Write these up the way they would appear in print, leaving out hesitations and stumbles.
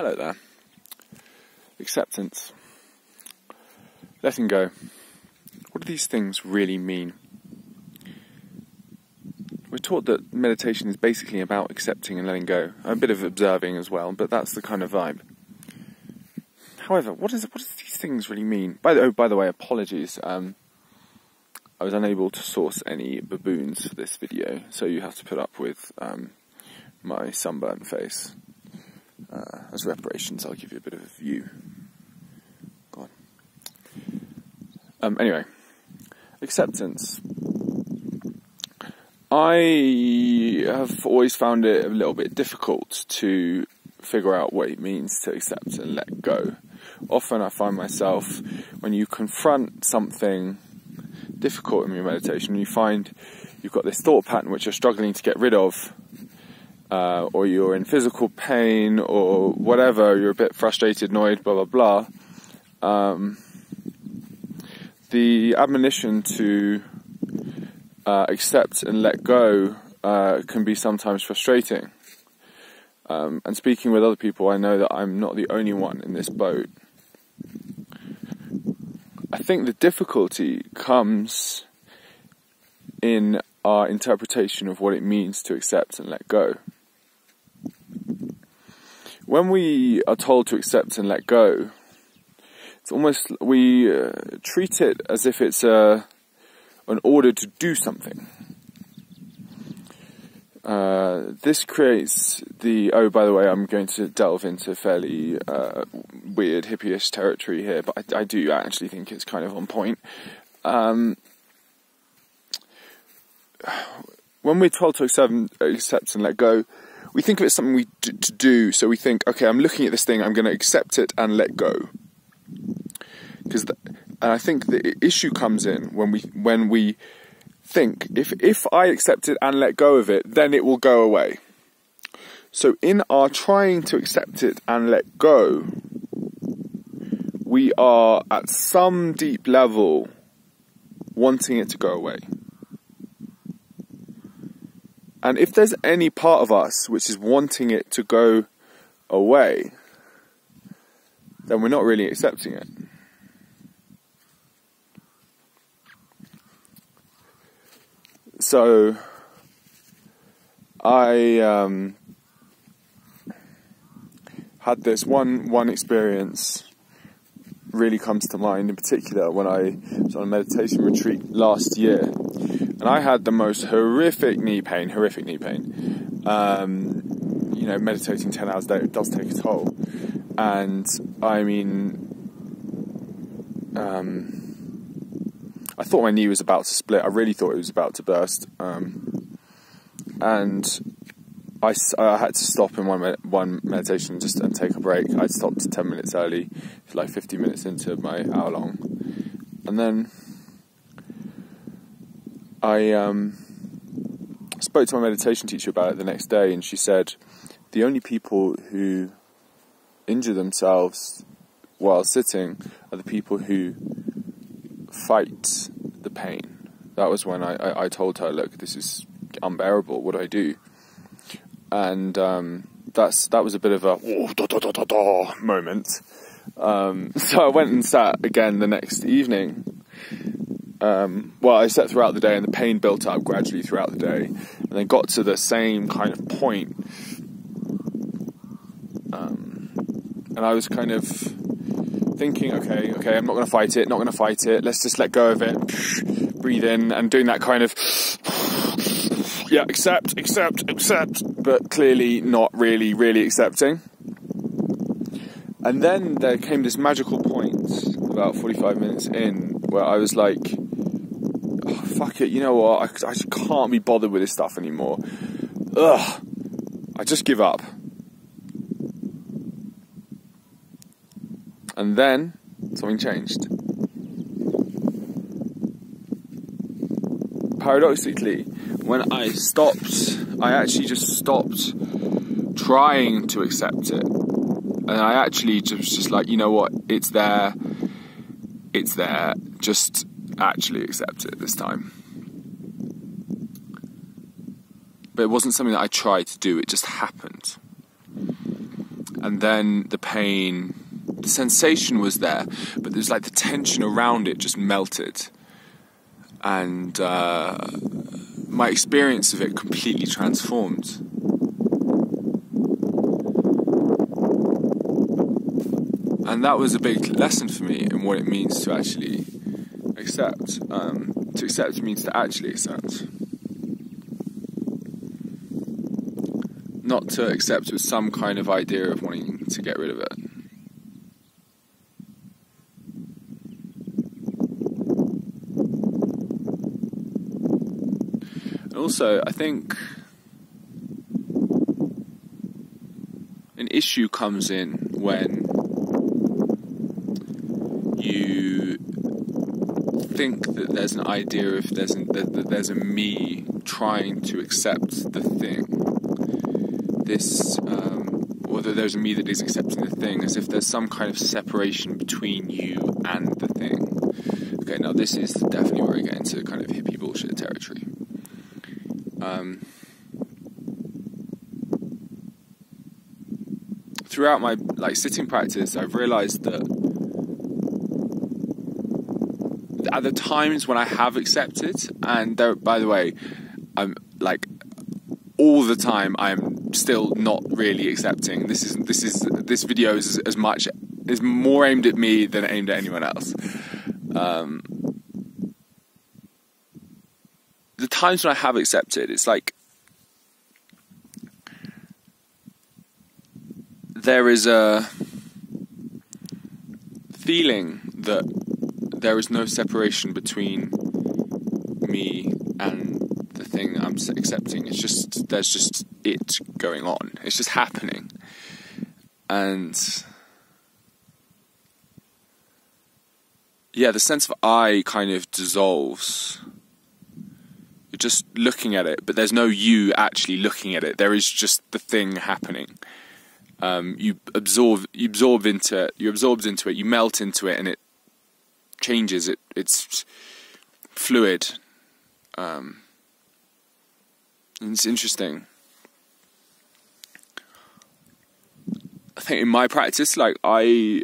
Hello there. Acceptance. Letting go. What do these things really mean? We're taught that meditation is basically about accepting and letting go. A bit of observing as well, but that's the kind of vibe. However, what does these things really mean? By the way, apologies. I was unable to source any baboons for this video, so you have to put up with my sunburnt face. As reparations, I'll give you a bit of a view. Go on. Anyway, acceptance. I have always found it a little bit difficult to figure out what it means to accept and let go. Often I find myself, when you confront something difficult in your meditation, you find you've got this thought pattern which you're struggling to get rid of, or you're in physical pain, or whatever, you're a bit frustrated, annoyed, blah, blah, blah. The admonition to accept and let go can be sometimes frustrating. And speaking with other people, I know that I'm not the only one in this boat. I think the difficulty comes in our interpretation of what it means to accept and let go. When we are told to accept and let go, it's almost, we treat it as if it's an order to do something. This creates the, by the way, I'm going to delve into fairly weird hippie-ish territory here, but I do actually think it's kind of on point. When we're told to accept and let go, we think of it as something to do. So we think, okay, I'm looking at this thing, I'm going to accept it and let go. And I think the issue comes in when we think, if I accept it and let go of it, then it will go away. So in our trying to accept it and let go, we are at some deep level wanting it to go away. And if there's any part of us which is wanting it to go away, then we're not really accepting it. So, I had this one experience really comes to mind in particular when I was on a meditation retreat last year, and I had the most horrific knee pain. Meditating 10 hours a day, it does take a toll. And I mean, I thought my knee was about to split. I really thought it was about to burst. And I had to stop in one meditation and take a break. I stopped 10 minutes early, like 50 minutes into my hour long. And then I spoke to my meditation teacher about it the next day, and she said, the only people who injure themselves while sitting are the people who fight the pain. That was when I told her, look, this is unbearable, what do I do? And that was a bit of a moment. So I went and sat again the next evening. I sat throughout the day, and the pain built up gradually throughout the day, and then got to the same kind of point. And I was kind of thinking, okay, I'm not going to fight it, let's just let go of it, breathe in, and doing that kind of, yeah, accept, but clearly not really accepting. And then there came this magical point, about 45 minutes in, where I was like, oh, fuck it, you know what, I just can't be bothered with this stuff anymore. I just give up. And then something changed. Paradoxically, when I actually just stopped trying to accept it. And I actually just like, you know what, it's there, just actually accept it this time. But it wasn't something that I tried to do, it just happened. and then the pain, the sensation was there, but there's like the tension around it just melted, and my experience of it completely transformed. And that was a big lesson for me in what it means to actually accept. To accept means to actually accept. Not to accept with some kind of idea of wanting to get rid of it. And also, I think an issue comes in when you think that there's an idea of that there's a me trying to accept the thing. Or that there's a me that is accepting the thing, as if there's some kind of separation between you and the thing. Okay, now this is definitely where we get into kind of hippie bullshit territory. Throughout my sitting practice, I've realised that at the times when I have accepted, and there, by the way, I'm all the time I'm still not really accepting. This video is more aimed at me than aimed at anyone else. The times when I have accepted, it's like there is a feeling that there is no separation between me and the thing I'm accepting. There's just it going on. It's just happening. And yeah, the sense of I kind of dissolves. You're just looking at it, but there's no you actually looking at it. There is just the thing happening. You absorb into it. You're absorbed into it. You melt into it, and it changes. It's fluid. And it's interesting. I think in my practice, I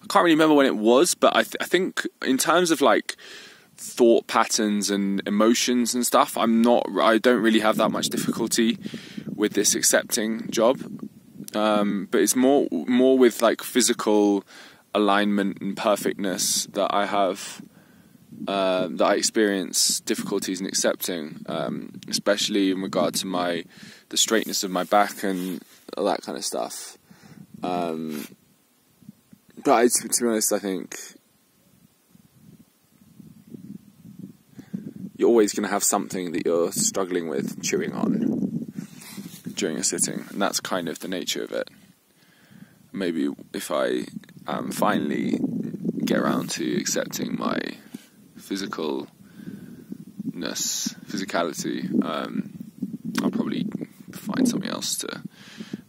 can't really remember when it was, but I think in terms of thought patterns and emotions and stuff, I don't really have that much difficulty with this accepting job. But it's more with physical alignment and perfectness that I have, that I experience difficulties in accepting, especially in regard to the straightness of my back and all that kind of stuff. But to be honest, I think you're always going to have something that you're struggling with chewing on during a sitting, and that's kind of the nature of it. Maybe if I finally get around to accepting my physicality, I'll probably find something else to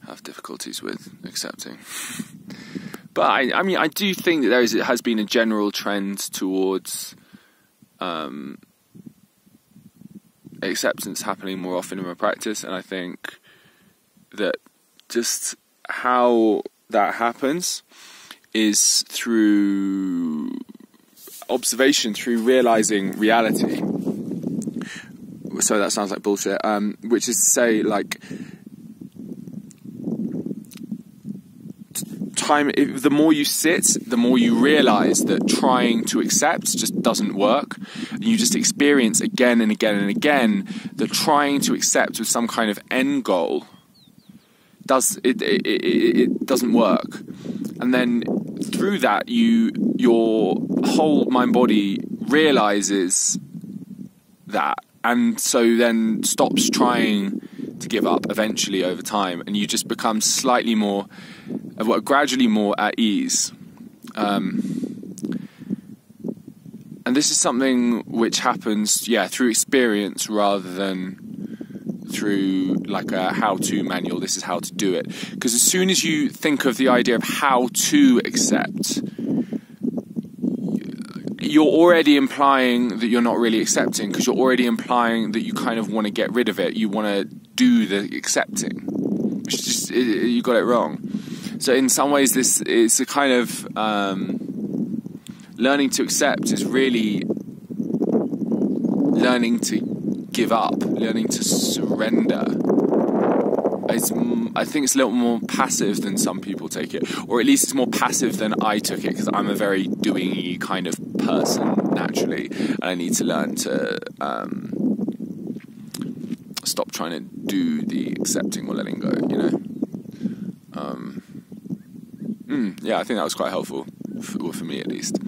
have difficulties with accepting. But I mean, I do think that it has been a general trend towards acceptance happening more often in my practice, and I think that just how that happens is through observation, through realizing reality. So that sounds like bullshit, which is to say, the more you sit, the more you realize that trying to accept just doesn't work. And you just experience again and again and again that trying to accept with some kind of end goal it doesn't work. And then through that, your whole mind body realizes that, and so then stops trying to give up eventually over time, and you just become gradually more at ease. And this is something which happens, through experience rather than through a how-to manual. This is how to do it. Because as soon as you think of the idea of how to accept, you're already implying that you're not really accepting, because you're already implying that you kind of want to get rid of it. You want to do the accepting, which is just, you got it wrong. So in some ways, this is a kind of learning to accept is really learning to give up, learning to surrender. I think it's a little more passive than some people take it, or at least it's more passive than I took it, because I'm a very doing-y kind of person naturally, and I need to learn to stop trying to do the accepting or letting go, you know. Yeah, I think that was quite helpful, for me at least.